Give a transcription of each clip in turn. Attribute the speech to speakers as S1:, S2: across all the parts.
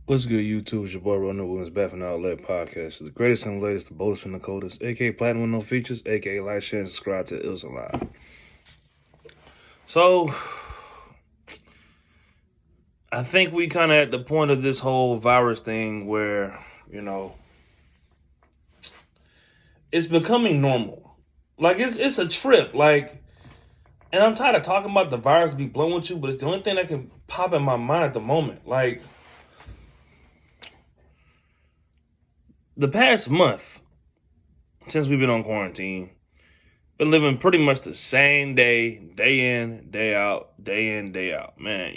S1: What's good, YouTube? It's your boy, Ronald Williams, back from the Outlet Podcast. The greatest and latest, the boldest and the coldest, aka Platinum with no features, aka like, share, and subscribe to Ills Alive. So, I think we kind of at the point of this whole virus thing where, it's becoming normal. Like, it's a trip. Like, and I'm tired of talking about the virus be blowing with you, but it's the only thing that can pop in my mind at the moment. Like, the past month, since we've been on quarantine, been living pretty much the same day in, day out, day in, day out. Man,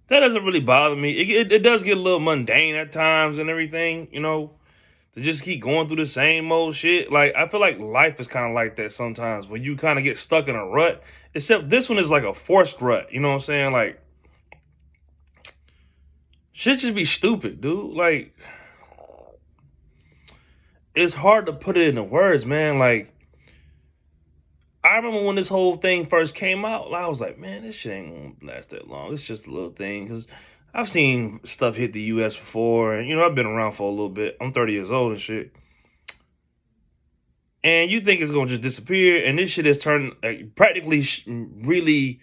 S1: that doesn't really bother me. It does get a little mundane at times and everything, to just keep going through the same old shit. Like, I feel like life is kind of like that sometimes when you kind of get stuck in a rut. Except this one is like a forced rut, you know what I'm saying? Like, shit just be stupid, dude. Like, it's hard to put it into words, man. Like, I remember when this whole thing first came out, I was like, man, this shit ain't gonna last that long. It's just a little thing. Because I've seen stuff hit the U.S. before. And, I've been around for a little bit. I'm 30 years old and shit. And you think it's going to just disappear. And this shit has turned, practically really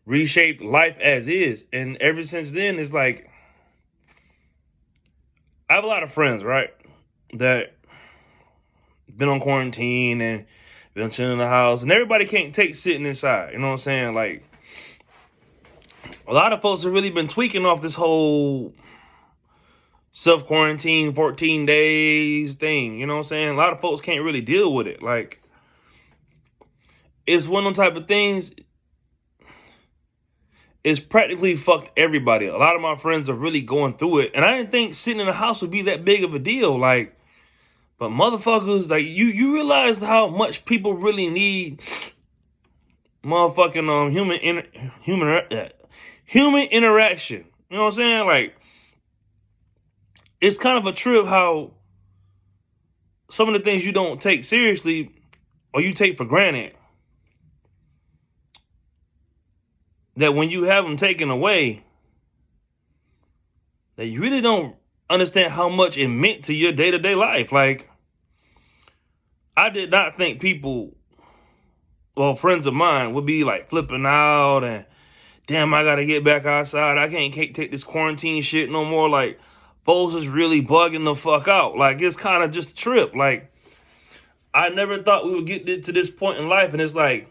S1: reshaped life as is. And ever since then, it's like, I have a lot of friends, right, that been on quarantine and been chilling in the house, and everybody can't take sitting inside. You know what I'm saying? Like, a lot of folks have really been tweaking off this whole self-quarantine 14 days thing. You know what I'm saying? A lot of folks can't really deal with it. Like, it's one of them type of things. It's practically fucked everybody. A lot of my friends are really going through it, and I didn't think sitting in the house would be that big of a deal. Like, but motherfuckers, like, you realize how much people really need motherfucking human interaction. You know what I'm saying? Like, it's kind of a trip how some of the things you don't take seriously or you take for granted, that when you have them taken away, that you really don't understand how much it meant to your day-to-day life. Like, I did not think people, well, friends of mine, would be like flipping out and, damn, I gotta get back outside. I can't take this quarantine shit no more. Like, folks is really bugging the fuck out. Like, it's kind of just a trip. Like, I never thought we would get to this point in life. And it's like,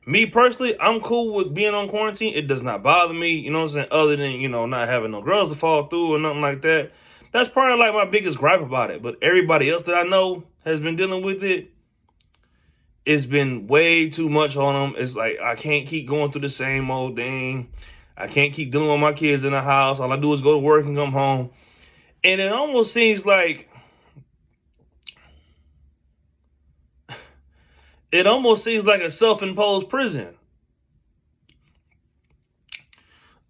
S1: me personally, I'm cool with being on quarantine. It does not bother me, you know what I'm saying? Other than, not having no girls to fall through or nothing like that. That's probably like my biggest gripe about it. But everybody else that I know has been dealing with it. It's been way too much on them. It's like, I can't keep going through the same old thing. I can't keep dealing with my kids in the house. All I do is go to work and come home. And it almost seems like, a self-imposed prison.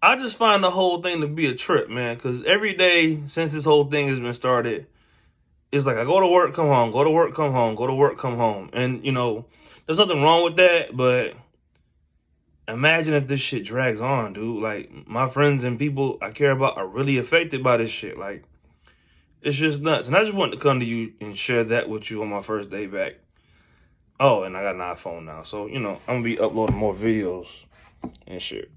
S1: I just find the whole thing to be a trip, man. Because every day since this whole thing has been started, it's like I go to work, come home, go to work, come home, go to work, come home. And, there's nothing wrong with that. But imagine if this shit drags on, dude. Like, my friends and people I care about are really affected by this shit. Like, it's just nuts. And I just wanted to come to you and share that with you on my first day back. Oh, and I got an iPhone now. So, I'm going to be uploading more videos and shit.